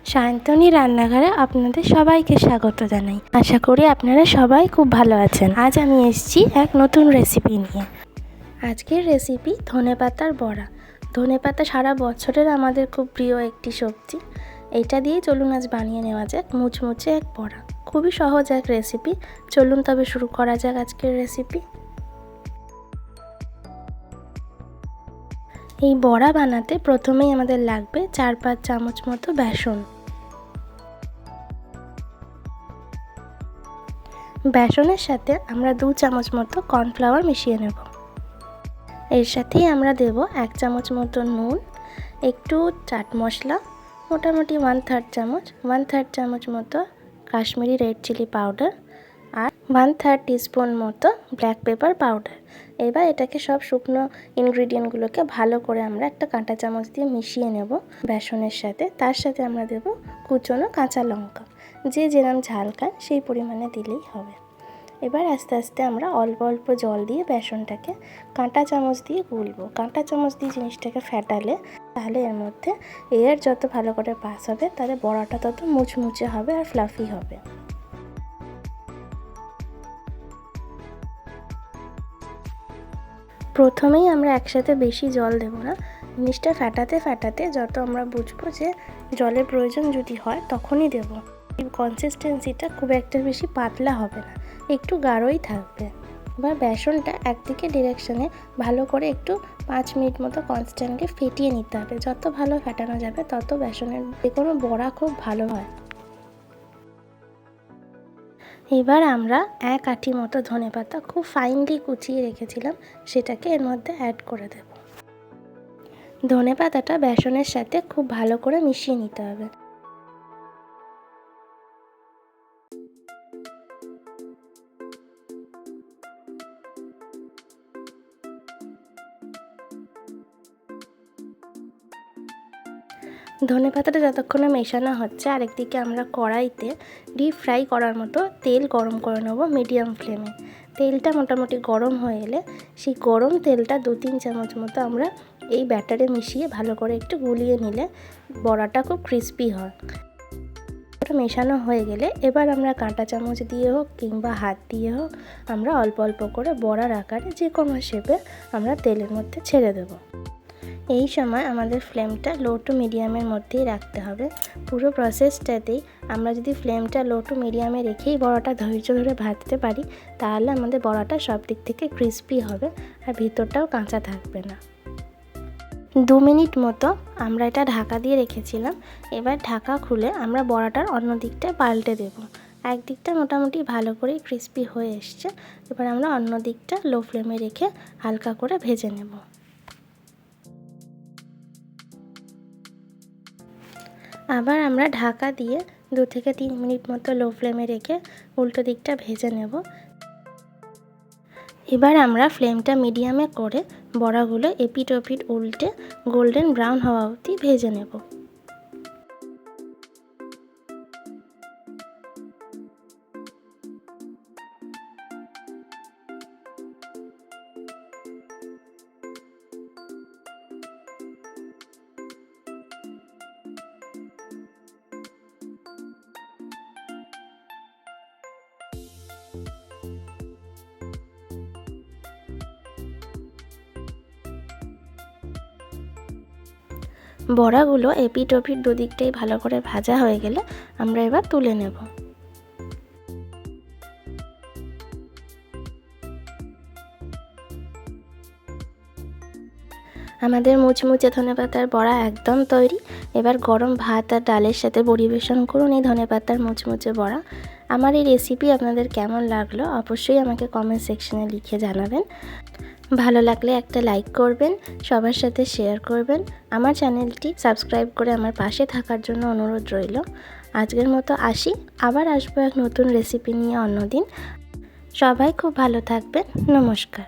সায়ন্তনী রান্নাঘরে আপনাদের সবাইকে স্বাগত জানাই। আশা করি আপনারা সবাই খুব ভালো আছেন। আজ আমি এসেছি এক নতুন রেসিপি নিয়ে। আজকের রেসিপি ধনেপাতার বড়া। ধনেপাতা সারা বছরের আমাদের খুব প্রিয় একটি সবজি। এটা দিয়ে চলুন আজ বানিয়ে নেওয়া যাক মুচমুচে এক বড়া। খুবই সহজ এক রেসিপি। চলুন তবে শুরু করা যাক আজকের রেসিপি। এই বড়া বানাতে প্রথমেই আমাদের লাগবে 4-5 চামচ মতো বেসন। বেসনের সাথে আমরা 2 চামচ মতো কর্নফ্লাওয়ার মিশিয়ে নেব। এর সাথেই আমরা দেব 1 চামচ মতো নুন, একটু চাট মশলা, মোটামুটি 1/3 চামচ, 1/3 চামচ মতো কাশ্মীরি রেড চিলি পাউডার আর 1/3 টিস্পুন মতো ব্ল্যাক পেপার পাউডার। এবার এটাকে সব শুকনো ইনগ্রিডিয়েন্টগুলোকে ভালো করে আমরা একটা কাঁটা চামচ দিয়ে মিশিয়ে নেব বেসনের সাথে। তার সাথে আমরা দেব কুচনো কাঁচা লঙ্কা। যে যেরকম ঝাল খায় সেই পরিমাণে দিলেই হবে। এবার আস্তে আস্তে আমরা অল্প অল্প জল দিয়ে বেসনটাকে কাঁটা চামচ দিয়ে গুলবো। কাঁটা চামচ দিয়ে জিনিসটাকে ফেটালে তাহলে এর মধ্যে এয়ার যত ভালো করে পাস হবে তাহলে বড়াটা তত মুচমুচে হবে আর ফ্লাফি হবে। প্রথমেই আমরা একসাথে বেশি জল দেব না। জিনিসটা ফেটাতে ফেটাতে যত আমরা বুঝবো যে জলের প্রয়োজন যদি হয় তখনই দেব। এই কনসিস্টেন্সিটা খুব একটা বেশি পাতলা হবে না, একটু গাঢ়ই থাকবে। এবার বেসনটা একদিকে ডিরেকশনে ভালো করে একটু 5 মিনিট মতো কনস্ট্যান্টলি ফেটিয়ে নিতে হবে। যত ভালো ফেটানো যাবে তত বেসনের যে কোনো বড়া খুব ভালো হয়। এবার আমরা 1 আঁটি মতো ধনেপাতা খুব ফাইনলি কুচিয়ে রেখেছিলাম সেটাকে এর মধ্যে অ্যাড করে দেব। ধনেপাতাটা বেসনের সাথে খুব ভালো করে মিশিয়ে নিতে হবে। ধনেপাতাটা যতক্ষণে মেশানো হচ্ছে আরেকদিকে আমরা কড়াইতে ডিপ ফ্রাই করার মতো তেল গরম করে নেব মিডিয়াম ফ্লেমে। তেলটা মোটামুটি গরম হয়ে এলে সেই গরম তেলটা 2-3 চামচ মতো আমরা এই ব্যাটারে মিশিয়ে ভালো করে একটু গুলিয়ে নিলে বড়াটা খুব ক্রিস্পি হয়। ওটা মেশানো হয়ে গেলে এবার আমরা কাঁটা চামচ দিয়ে হোক কিংবা হাত দিয়ে হোক আমরা অল্প অল্প করে বড়ার আকারে যে কোনো শেপে আমরা তেলের মধ্যে ছেড়ে দেবো। এই সময় আমাদের ফ্লেমটা লো টু মিডিয়ামের মধ্যেই রাখতে হবে। পুরো প্রসেসটাতেই আমরা যদি ফ্লেমটা লো টু মিডিয়ামে রেখেই বড়াটা ধৈর্য ধরে ভাজতে পারি তাহলে আমাদের বড়াটা সব দিক থেকে ক্রিস্পি হবে আর ভিতরটাও কাঁচা থাকবে না। 2 মিনিট মতো আমরা এটা ঢাকা দিয়ে রেখেছিলাম। এবার ঢাকা খুলে আমরা বড়াটার অন্য দিকটা পাল্টে দেব। একদিকটা মোটামুটি ভালো করে ক্রিস্পি হয়ে এসছে। এবার আমরা অন্য দিকটা লো ফ্লেমে রেখে হালকা করে ভেজে নেব। আবার আমরা ঢাকা দিয়ে 2 থেকে 3 মিনিট মতো লো ফ্লেমে রেখে উল্টো দিকটা ভেজে নেব। এবার আমরা ফ্লেমটা মিডিয়ামে করে বড়াগুলো এপিট ওপিট উল্টে গোল্ডেন ব্রাউন হওয়া অবধি ভেজে নেব। বড়াগুলো এপিট ওপিট দুদিকটাই ভালো করে ভাজা হয়ে গেলে আমরা এবার তুলে নেব। আমাদের মুচমুচে ধনেপাতার বড়া একদম তৈরি। এবার গরম ভাত আর ডালের সাথে পরিবেশন করুন এই ধনেপাতার মুচমুচে বড়া। আমার এই রেসিপি আপনাদের কেমন লাগলো অবশ্যই আমাকে কমেন্ট সেকশনে লিখে জানাবেন। ভালো লাগলে একটা লাইক করবেন, সবার সাথে শেয়ার করবেন। আমার চ্যানেলটি সাবস্ক্রাইব করে আমার পাশে থাকার জন্য অনুরোধ রইল। আজকের মতো আসি, আবার আসবো এক নতুন রেসিপি নিয়ে অন্যদিন। সবাই খুব ভালো থাকবেন। নমস্কার।